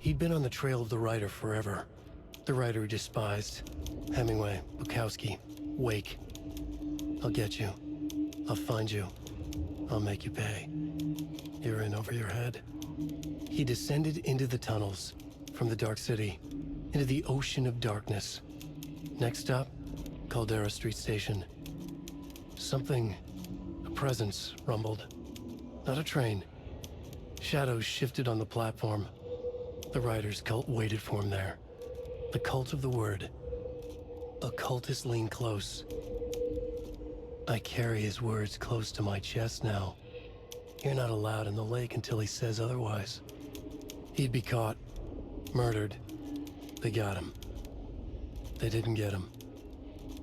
He'd been on the trail of the writer forever. The writer he despised. Hemingway, Bukowski, Wake. I'll get you. I'll find you. I'll make you pay. You're in over your head. He descended into the tunnels, from the Dark City, into the ocean of darkness. Next stop, Caldera Street Station. Something, a presence, rumbled. Not a train. Shadows shifted on the platform. The writer's cult waited for him there. The cult of the word. Occultists lean close. I carry his words close to my chest now. You're not allowed in the lake until he says otherwise. He'd be caught, murdered. They got him. They didn't get him.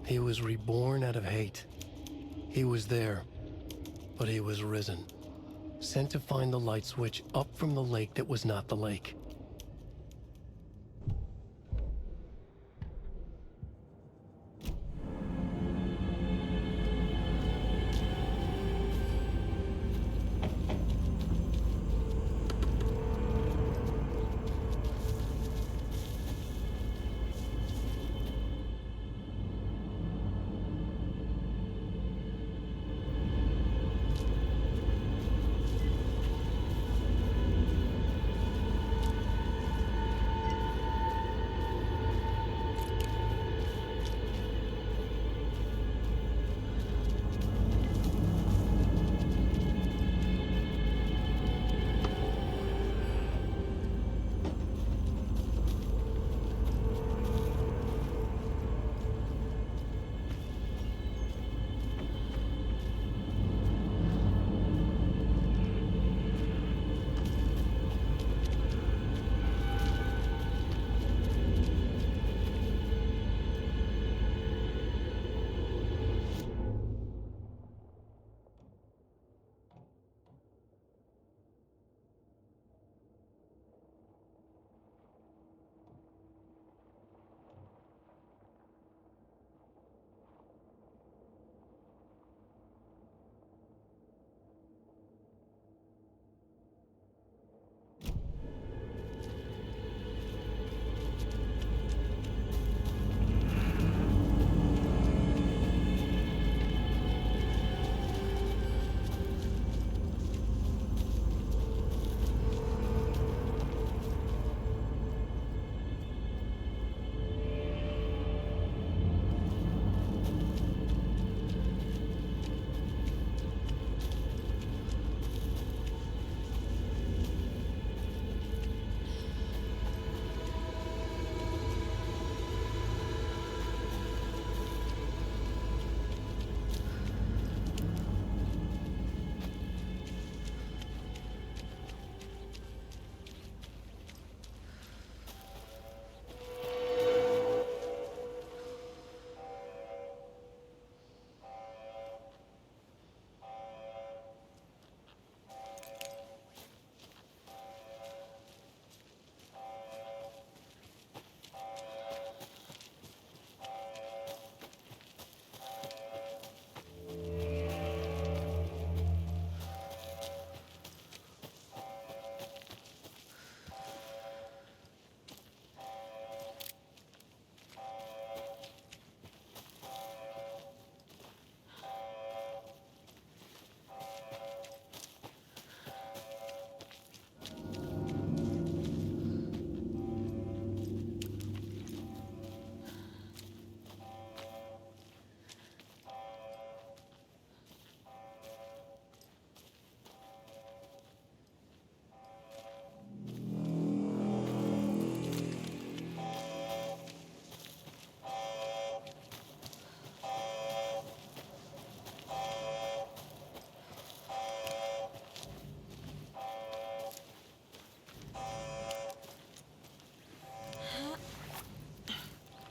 He was reborn out of hate. He was there, but he was risen. Sent to find the light switch up from the lake that was not the lake.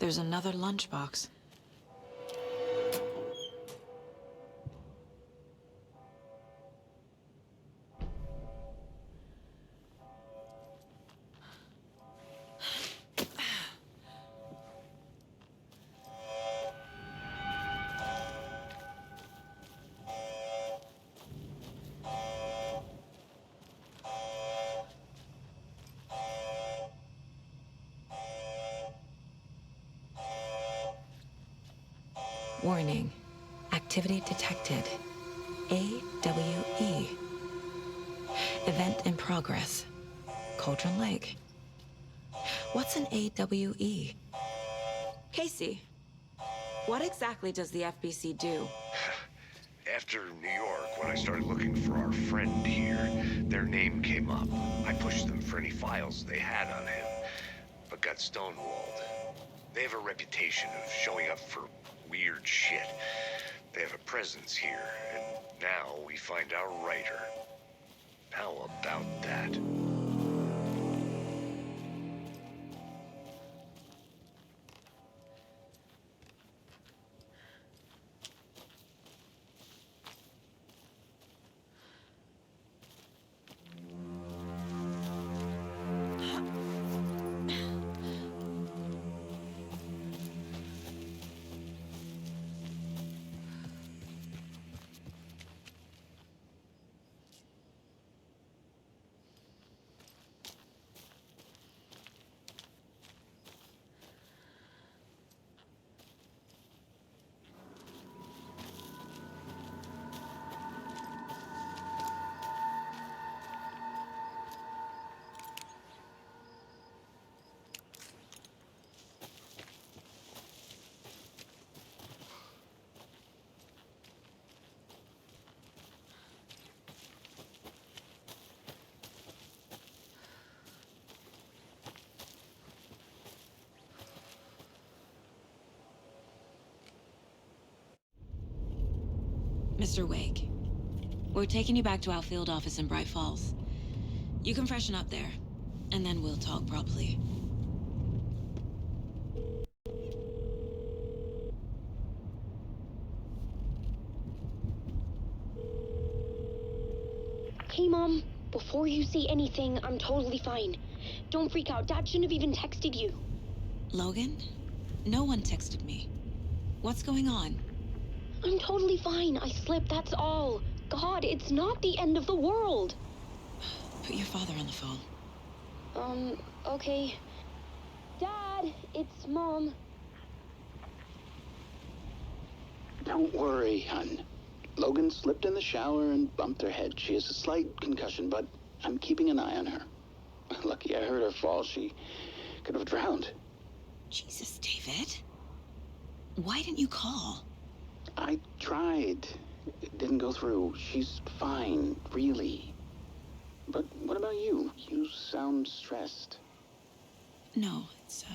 There's another lunchbox. Warning. Activity detected. AWE. Event in progress. Cauldron Lake. What's an AWE? Casey, what exactly does the FBC do? After New York, when I started looking for our friend here, their name came up. I pushed them for any files they had on him, but got stonewalled. They have a reputation of showing up for weird shit. They have a presence here, and now we find our writer. How about that? Mr. Wake, we're taking you back to our field office in Bright Falls. You can freshen up there, and then we'll talk properly. Hey, Mom. Before you say anything, I'm totally fine. Don't freak out. Dad shouldn't have even texted you. Logan? No one texted me. What's going on? I'm totally fine. I slipped, that's all. God, it's not the end of the world. Put your father on the phone. Okay. Dad, it's Mom. Don't worry, hon. Logan slipped in the shower and bumped her head. She has a slight concussion, but I'm keeping an eye on her. Lucky I heard her fall. She could have drowned. Jesus, David. Why didn't you call? I tried. It didn't go through. She's fine, really. But what about you? You sound stressed. No, it's,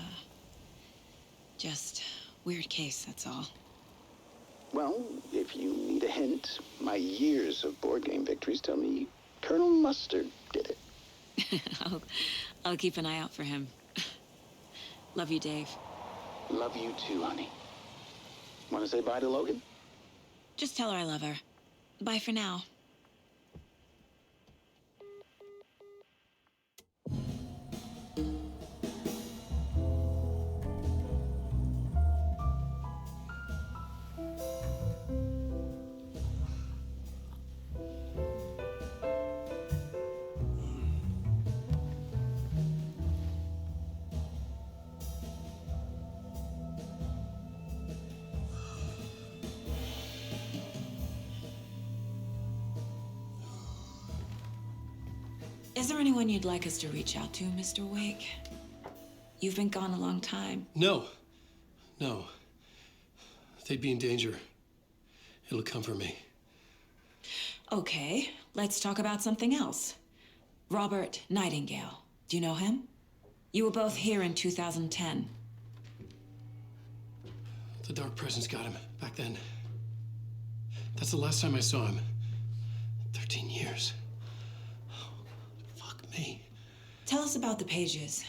just weird case, that's all. Well, if you need a hint, my years of board game victories tell me Colonel Mustard did it. I'll keep an eye out for him. Love you, Dave. Love you too, honey. Want to say bye to Logan? Just tell her I love her. Bye for now. Is there anyone you'd like us to reach out to, Mr. Wake? You've been gone a long time. No. No. They'd be in danger. It'll come for me. Okay, let's talk about something else. Robert Nightingale. Do you know him? You were both here in 2010. The Dark Presence got him back then. That's the last time I saw him. 13 years. Oh, fuck me. Tell us about the pages.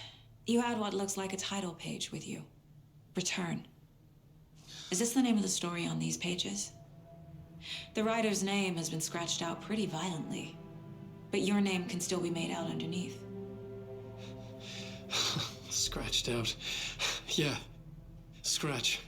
You had what looks like a title page with you. Return. Is this the name of the story on these pages? The writer's name has been scratched out pretty violently, but your name can still be made out underneath. Scratched out. Yeah. Scratch.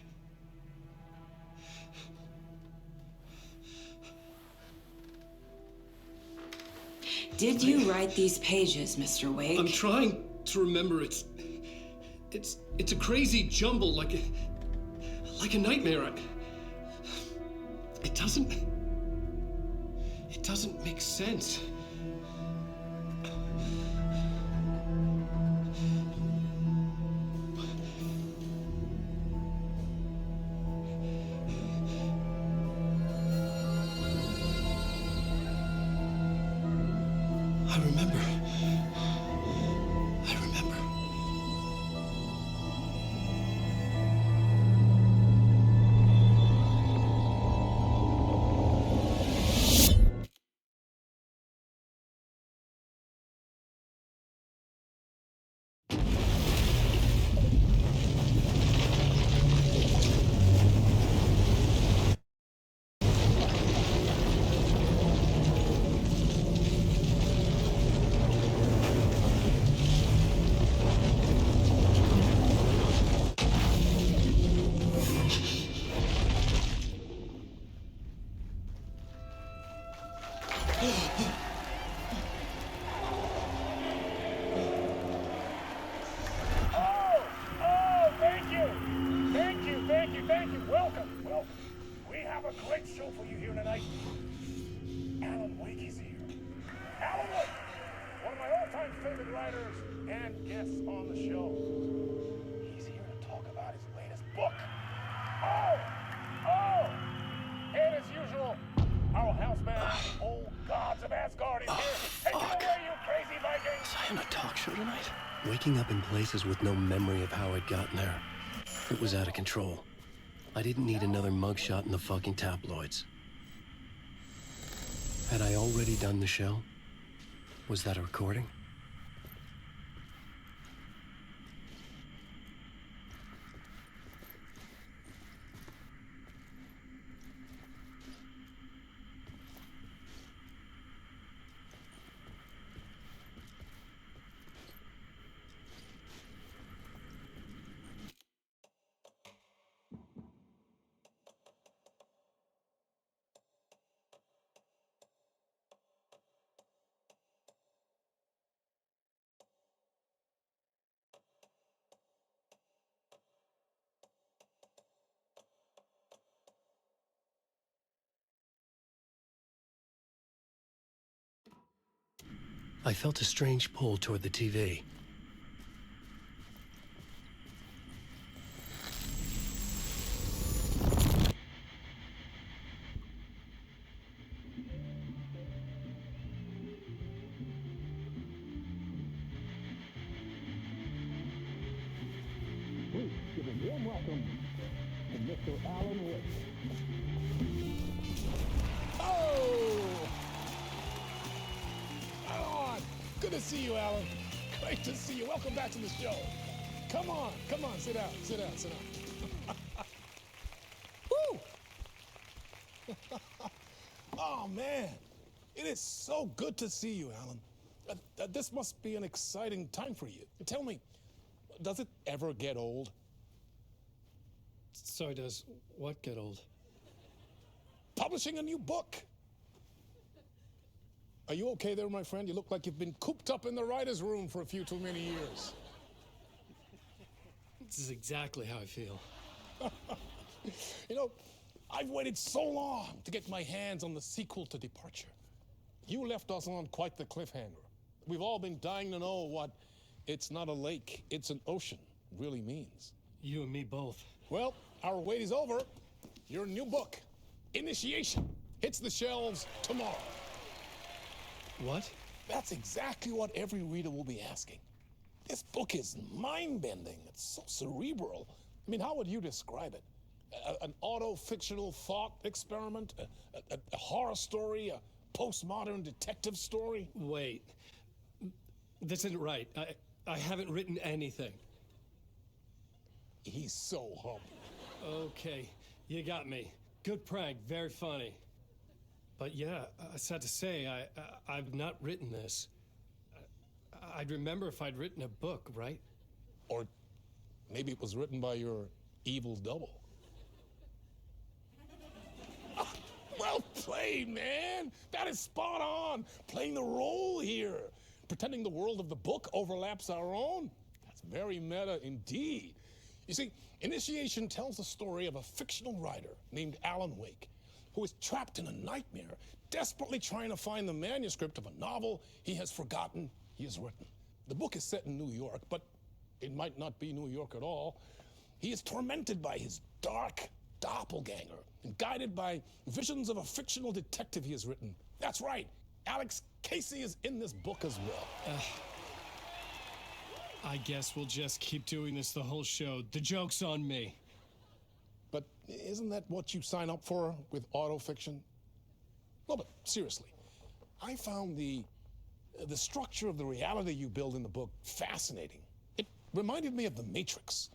Did you write these pages, Mr. Wake? I'm trying to remember. It's a crazy jumble, like a nightmare. It doesn't make sense. I remember. Thank you. Welcome. We have a great show for you here tonight. Alan Wake is here. Alan Wake, one of my all-time favorite writers and guests on the show. He's here to talk about his latest book. And as usual, our house band, Old Gods of Asgard, is here. Take it away, you crazy Vikings! Was I on a talk show tonight? Waking up in places with no memory of how I'd gotten there. It was out of control. I didn't need another mugshot in the fucking tabloids. Had I already done the show? Was that a recording? I felt a strange pull toward the TV. Please give a warm welcome to Mr. Alan Wake. Good to see you, Alan. Great to see you. Welcome back to the show. Come on, sit down. Woo! Oh, man. It is so good to see you, Alan. This must be an exciting time for you. Tell me, does it ever get old? So does what get old? Publishing a new book. Are you okay there, my friend? You look like you've been cooped up in the writer's room for a few too many years. This is exactly how I feel. You know, I've waited so long to get my hands on the sequel to Departure. You left us on quite the cliffhanger. We've all been dying to know what "it's not a lake, it's an ocean" really means. You and me both. Well, our wait is over. Your new book, Initiation, hits the shelves tomorrow. What? That's exactly what every reader will be asking. This book is mind-bending. It's so cerebral. I mean, how would you describe it? An auto-fictional thought experiment? A horror story? A postmodern detective story? Wait. This isn't right. I haven't written anything. He's so humble. Okay, you got me. Good prank, very funny. But yeah, I sad to say, I've not written this. I'd remember if I'd written a book, right? Or maybe it was written by your evil double. Well played, man. That is spot on. Playing the role here. Pretending the world of the book overlaps our own. That's very meta indeed. You see, Initiation tells the story of a fictional writer named Alan Wake, who is trapped in a nightmare, desperately trying to find the manuscript of a novel he has forgotten he has written. The book is set in New York, but it might not be New York at all. He is tormented by his dark doppelganger and guided by visions of a fictional detective he has written. That's right, Alex Casey is in this book as well. I guess we'll just keep doing this the whole show. The joke's on me. But isn't that what you sign up for with autofiction? No, but seriously, I found the structure of the reality you build in the book fascinating. It reminded me of The Matrix.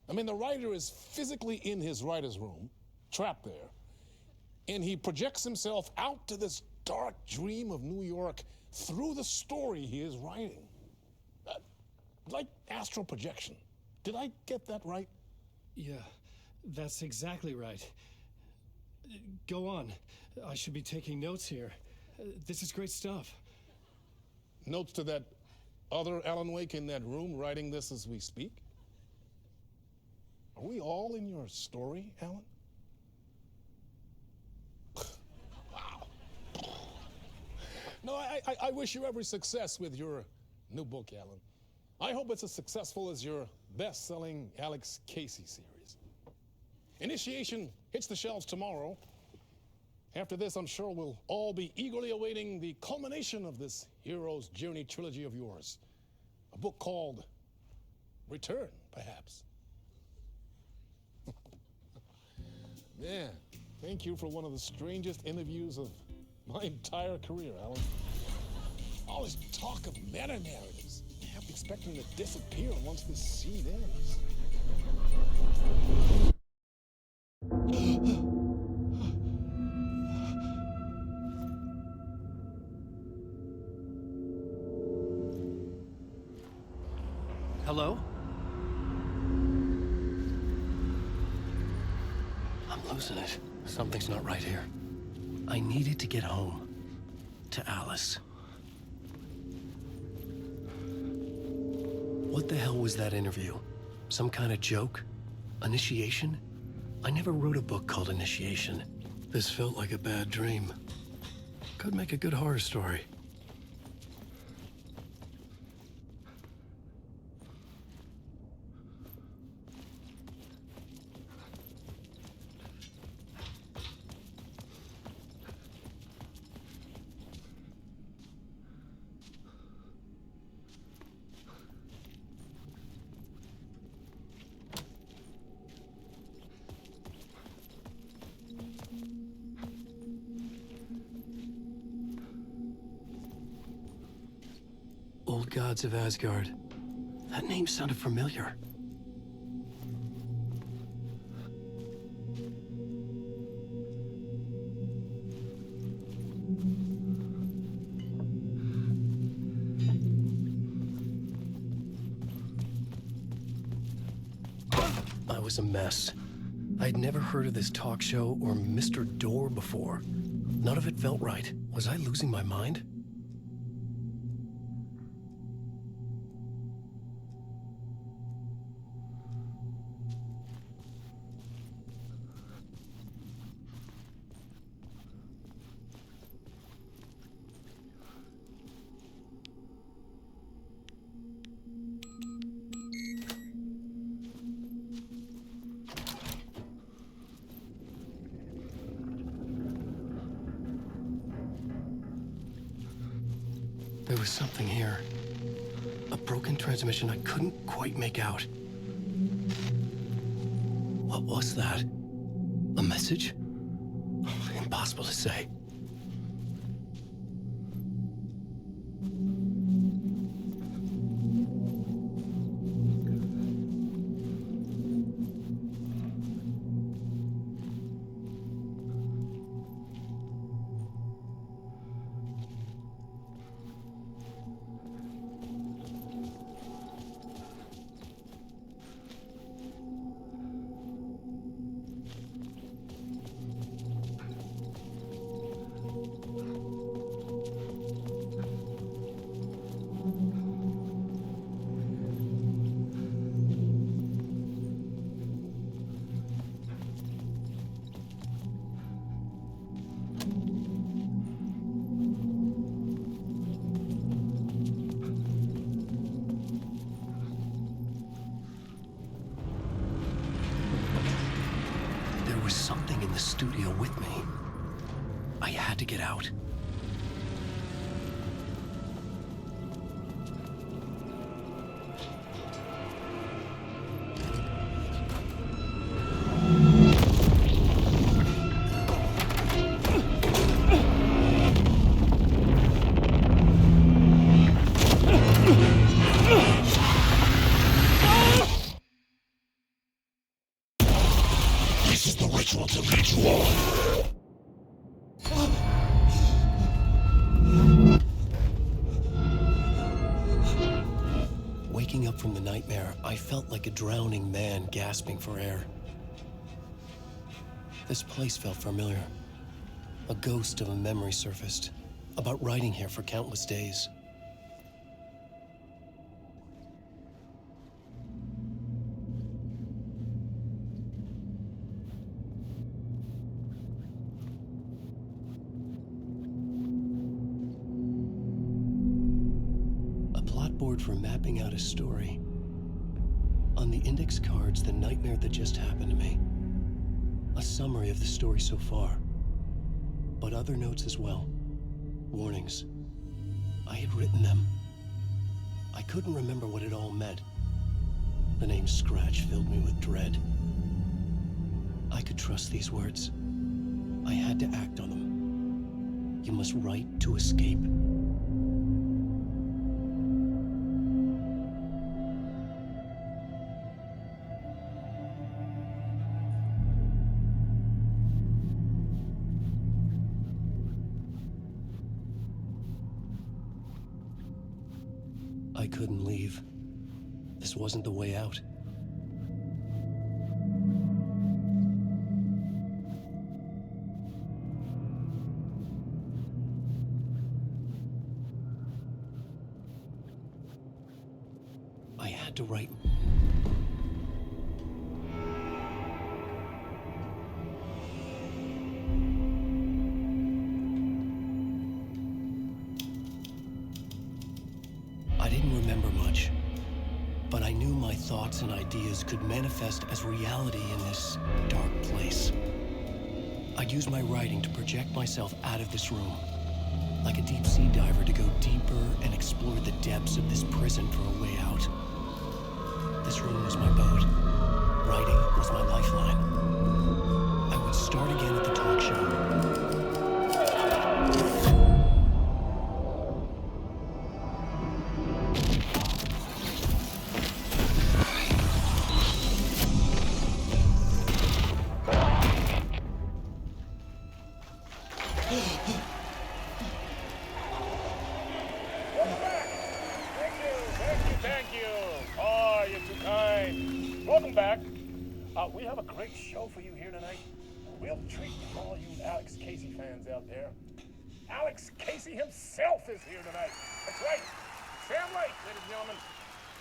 I mean, the writer is physically in his writer's room, trapped there, and he projects himself out to this dark dream of New York through the story he is writing. Like astral projection. Did I get that right? Yeah, that's exactly right. Go on. I should be taking notes here. This is great stuff. Notes to that other Alan Wake in that room writing this as we speak? Are we all in your story, Alan? Wow. No, I wish you every success with your new book, Alan. I hope it's as successful as your best-selling Alex Casey series. Initiation hits the shelves tomorrow. After this, I'm sure we'll all be eagerly awaiting the culmination of this hero's journey trilogy of yours. A book called Return, perhaps. Man, thank you for one of the strangest interviews of my entire career, Alan. All this talk of meta-narratives. Half expecting to disappear once this scene ends. Hello? I'm losing it. Something's not right here. I needed to get home. To Alice. What the hell was that interview? Some kind of joke? Initiation? I never wrote a book called Initiation. This felt like a bad dream. Could make a good horror story. Old Gods of Asgard. That name sounded familiar. I was a mess. I'd never heard of this talk show or Mr. Door before. None of it felt right. Was I losing my mind? There was something here. A broken transmission I couldn't quite make out. What was that? A message? Impossible to say. something in the studio with me. I had to get out. This is the ritual to lead you on. Waking up from the nightmare, I felt like a drowning man gasping for air. This place felt familiar. A ghost of a memory surfaced, about riding here for countless days. A plot board for mapping out a story. On the index cards, the nightmare that just happened to me. A summary of the story so far. But other notes as well. Warnings. I had written them. I couldn't remember what it all meant. The name Scratch filled me with dread. I could trust these words. I had to act on them. You must write to escape. I couldn't leave. This wasn't the way out. I had to write. I didn't remember much, but I knew my thoughts and ideas could manifest as reality in this dark place. I'd use my writing to project myself out of this room, like a deep sea diver to go deeper and explore the depths of this prison for a way out. This room was my boat. Writing was my lifeline. I would start again at the talk show. Thank you. Oh, you're too kind. Welcome back. We have a great show for you here tonight. Real treat for all you Alex Casey fans out there. Alex Casey himself is here tonight. That's right. Sam Lake, ladies and gentlemen,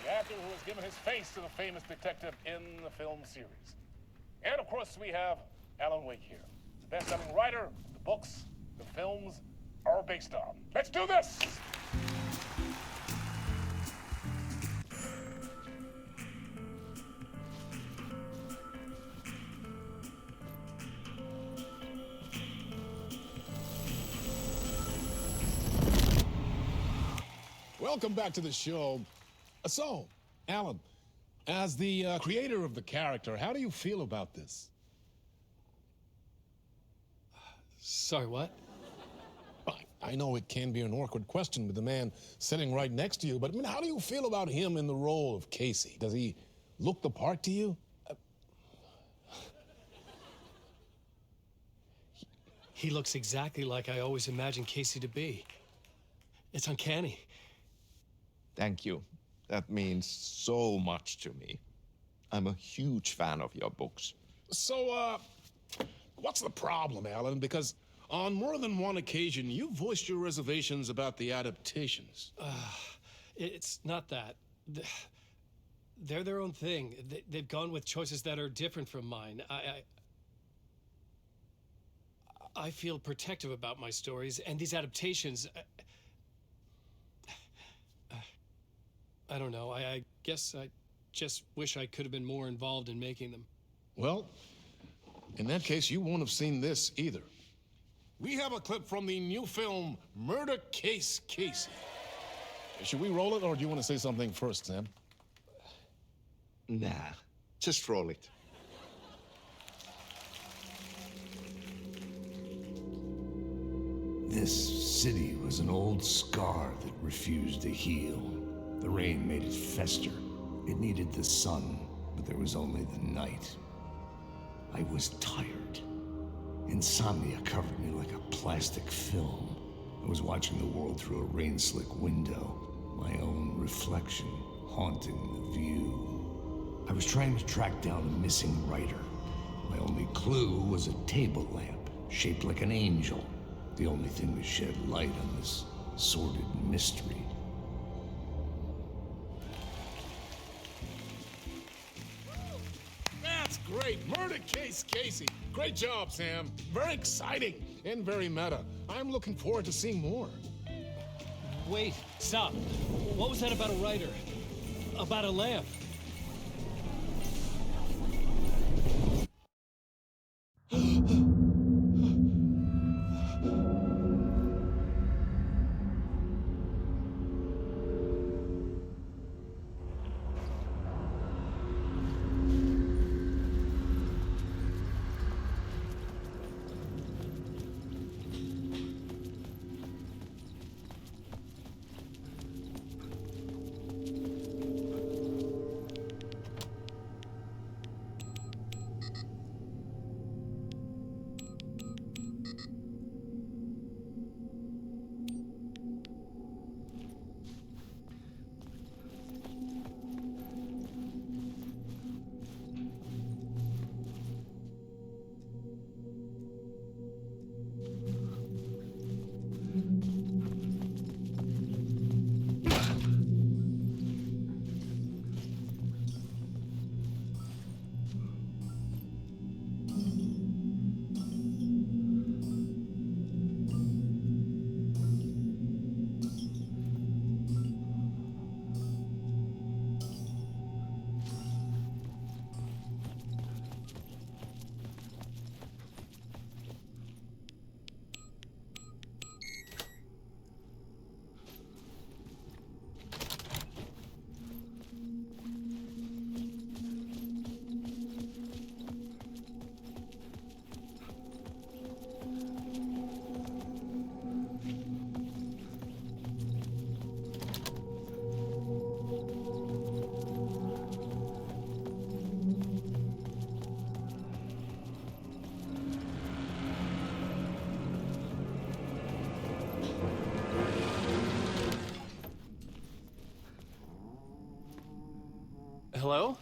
the actor who has given his face to the famous detective in the film series. And of course, we have Alan Wake here, the best-selling writer the books the films are based on. Let's do this! Welcome back to the show. So, Alan, as the creator of the character, how do you feel about this? Sorry, what? I know it can be an awkward question with the man sitting right next to you, but I mean, how do you feel about him in the role of Casey? Does he look the part to you? He looks exactly like I always imagined Casey to be. It's uncanny. Thank you. That means so much to me. I'm a huge fan of your books. So, what's the problem, Alan? Because on more than one occasion, you voiced your reservations about the adaptations. It's not that. They're their own thing. They've gone with choices that are different from mine. I feel protective about my stories, and these adaptations... I don't know. I guess I just wish I could have been more involved in making them. Well, In that case, you won't have seen this either. We have a clip from the new film, Murder Case Casey. Should we roll it, or do you want to say something first, Sam? Nah, just roll it. This city was an old scar that refused to heal. The rain made it fester. It needed the sun, but there was only the night. I was tired. Insomnia covered me like a plastic film. I was watching the world through a rain-slick window, my own reflection haunting the view. I was trying to track down a missing writer. My only clue was a table lamp, shaped like an angel. The only thing to shed light on this sordid mystery. That's great! Murder Case Casey! Great job, Sam. Very exciting and very meta. I'm looking forward to seeing more. Wait, stop. What was that about a writer? About a lamp? Hello?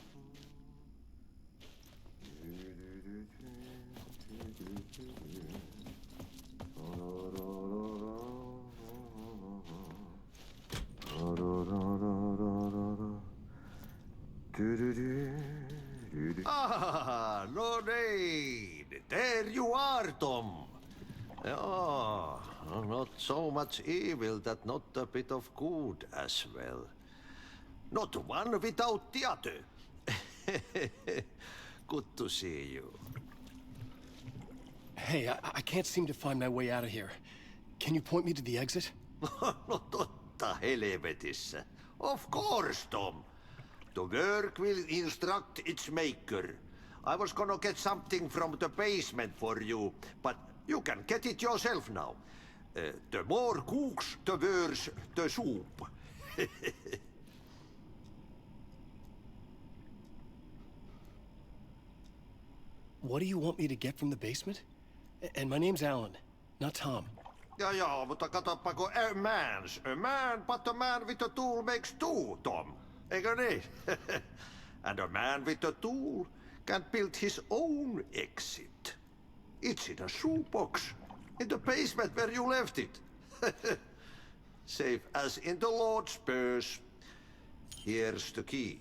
Ah, no need. There you are, Tom. Oh, not so much evil that not a bit of good as well. Not one without the other. Good to see you. Hey, I can't seem to find my way out of here. Can you point me to the exit? No totta helvetissä. Of course, Tom. The work will instruct its maker. I was gonna get something from the basement for you, but you can get it yourself now. The more cooks, the worse the soup. What do you want me to get from the basement? And my name's Alan, not Tom. Ja, mutta katoppa kun a man, but a man with a tool makes two, Tom. Eikö niin? And a man with a tool can build his own exit. It's in a shoebox, in the basement where you left it. Safe as in the Lord's purse. Here's the key.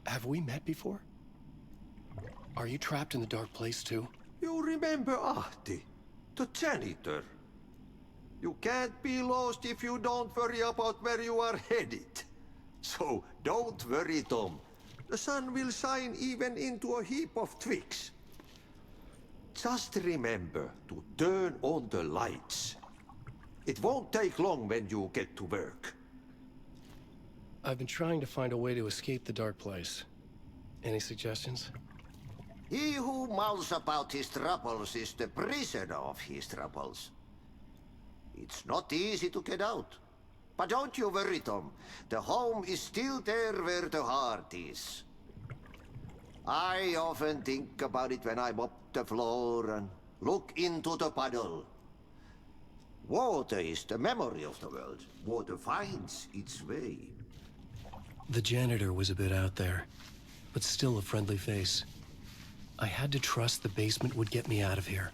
Have we met before? Are you trapped in the dark place too? You remember Ahti, the janitor? You can't be lost if you don't worry about where you are headed. So don't worry, Tom. The sun will shine even into a heap of twigs. Just remember to turn on the lights. It won't take long when you get to work. I've been trying to find a way to escape the dark place. Any suggestions? He who mouths about his troubles is the prisoner of his troubles. It's not easy to get out. But don't you worry, Tom. The home is still there where the heart is. I often think about it when I mop the floor and look into the puddle. Water is the memory of the world. Water finds its way. The janitor was a bit out there, but still a friendly face. I had to trust the basement would get me out of here.